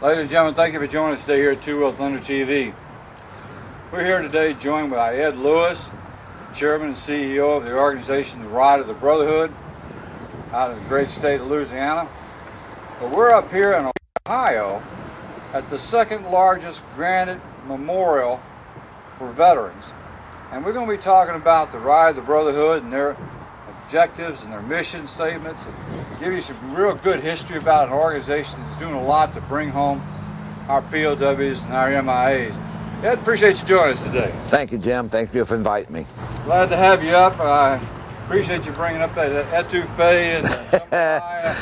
Ladies and gentlemen, thank you for joining us today here at Two Wheel Thunder TV. We're here today joined by Ed Lewis, Chairman and CEO of the organization, the Ride of the Brotherhood, out of the great state of Louisiana. But we're up here in Ohio at the second largest granite memorial for veterans. And we're going to be talking about the Ride of the Brotherhood and their objectives and their mission statements, and give you some real good history about an organization that's doing a lot to bring home our POWs and our MIAs. Ed, appreciate you joining us today. Thank you, Jim. Thank you for inviting me. Glad to have you up. I appreciate you bringing up that etouffee and jambalaya.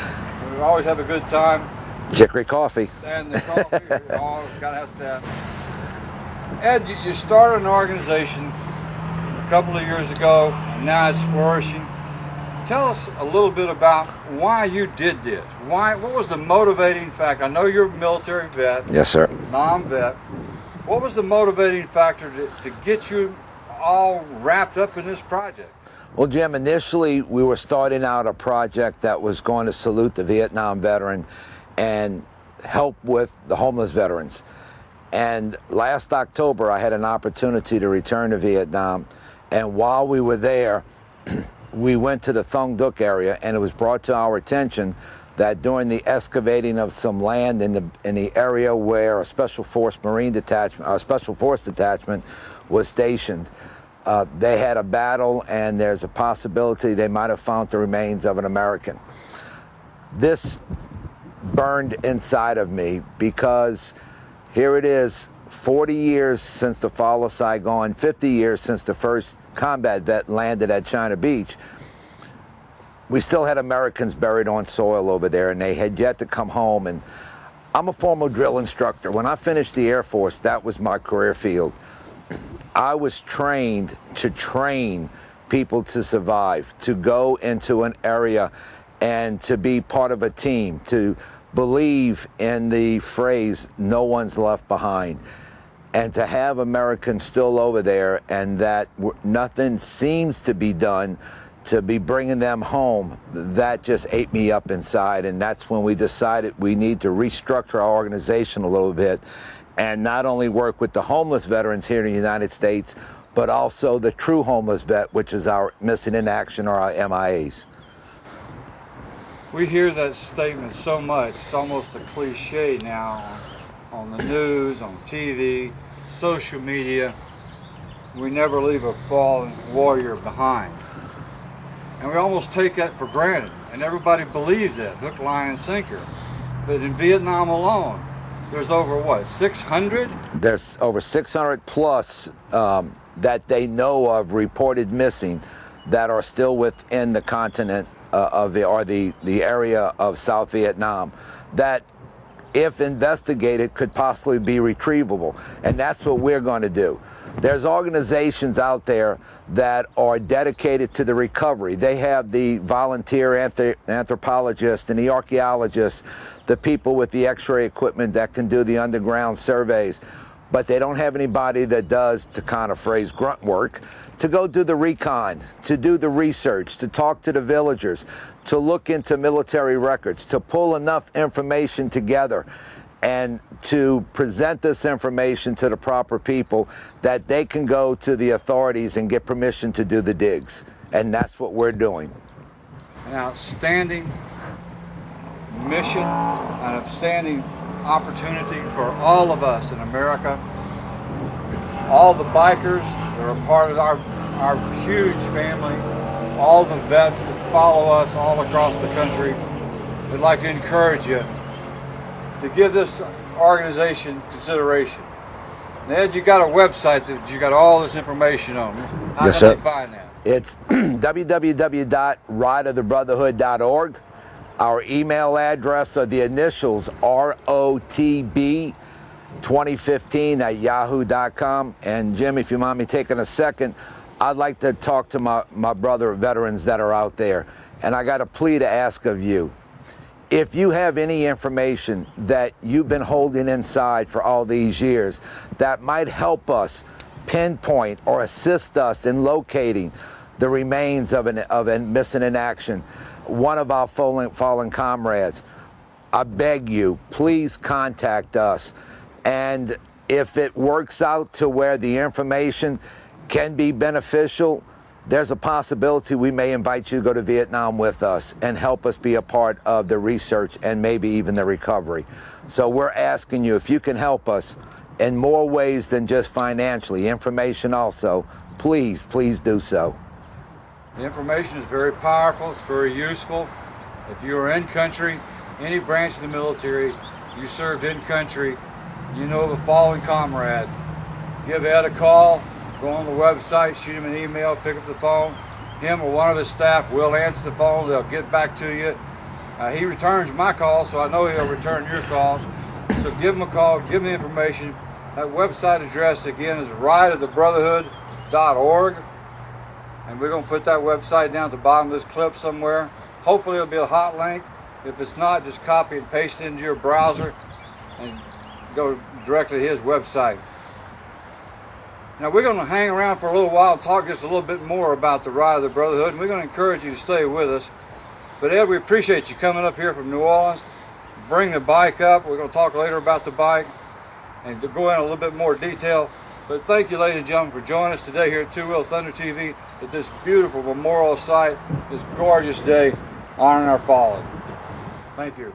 We always have a good time. Chicory coffee. And the coffee, we always got to have that. Ed, you started an organization a couple of years ago, and now it's flourishing. Tell us a little bit about why you did this. What was the motivating factor? I know you're a military vet. Yes, sir. Non-vet. What was the motivating factor to get you all wrapped up in this project? Well, Jim, initially we were starting out a project that was going to salute the Vietnam veteran and help with the homeless veterans. And last October I had an opportunity to return to Vietnam, and while we were there, we went to the Thung Duc area, and it was brought to our attention that during the excavating of some land in the area where a Special Force Marine detachment, or Special Force detachment was stationed, they had a battle, and there's a possibility they might have found the remains of an American. This burned inside of me because here it is, 40 years since the fall of Saigon, 50 years since the first combat vet landed at China Beach. We still had Americans buried on soil over there, and they had yet to come home. And I'm a former drill instructor. When I finished the Air Force, that was my career field. I was trained to train people to survive, to go into an area and to be part of a team, to believe in the phrase, no one's left behind. And to have Americans still over there and that nothing seems to be done to be bringing them home, that just ate me up inside. And that's when we decided we need to restructure our organization a little bit and not only work with the homeless veterans here in the United States, but also the true homeless vet, which is our missing in action or our MIAs. We hear that statement so much, it's almost a cliche now on the news, on TV, social media. We never leave a fallen warrior behind. And we almost take that for granted, and everybody believes that, hook, line, and sinker. But in Vietnam alone, there's over what, 600? There's over 600 plus that they know of reported missing that are still within the continent of the area of South Vietnam that, if investigated, could possibly be retrievable. And that's what we're going to do. There's organizations out there that are dedicated to the recovery. They have the volunteer anthropologists and the archaeologists, the people with the x-ray equipment that can do the underground surveys, but they don't have anybody that does, to kind of phrase, grunt work, to go do the recon, to do the research, to talk to the villagers, to look into military records, to pull enough information together and to present this information to the proper people that they can go to the authorities and get permission to do the digs. And that's what we're doing. An outstanding mission, an outstanding opportunity for all of us in America, all the bikers that are part of our huge family, all the vets that follow us all across the country. We'd like to encourage you to give this organization consideration. Ned, you got a website that you got all this information on. How Yes, can sir. they find that? It's www.rideofthebrotherhood.org. Our email address are the initials ROTB2015@yahoo.com. And Jim, if you mind me taking a second, I'd like to talk to my brother veterans that are out there. And I got a plea to ask of you. If you have any information that you've been holding inside for all these years that might help us pinpoint or assist us in locating the remains of a missing in action, one of our fallen comrades, I beg you, please contact us. And if it works out to where the information can be beneficial, there's a possibility we may invite you to go to Vietnam with us and help us be a part of the research and maybe even the recovery. So we're asking you if you can help us in more ways than just financially, information also, please do so. The information is very powerful, it's very useful. If you are in country, any branch of the military, you served in country, you know of a fallen comrade, give Ed a call, go on the website, shoot him an email, pick up the phone. Him or one of his staff will answer the phone, they'll get back to you. He returns my calls, so I know he'll return your calls. So give him a call, give him the information. That website address again is rideofthebrotherhood.org. And we're going to put that website down at the bottom of this clip somewhere. Hopefully it'll be a hot link. If it's not, just copy and paste it into your browser and go directly to his website. Now we're going to hang around for a little while and talk just a little bit more about the Ride of the Brotherhood, and we're going to encourage you to stay with us. But Ed, we appreciate you coming up here from New Orleans. Bring the bike up. We're going to talk later about the bike and to go in a little bit more detail. But thank you, ladies and gentlemen, for joining us today here at Two Wheel Thunder TV at this beautiful memorial site, this gorgeous day honoring our fallen. Thank you.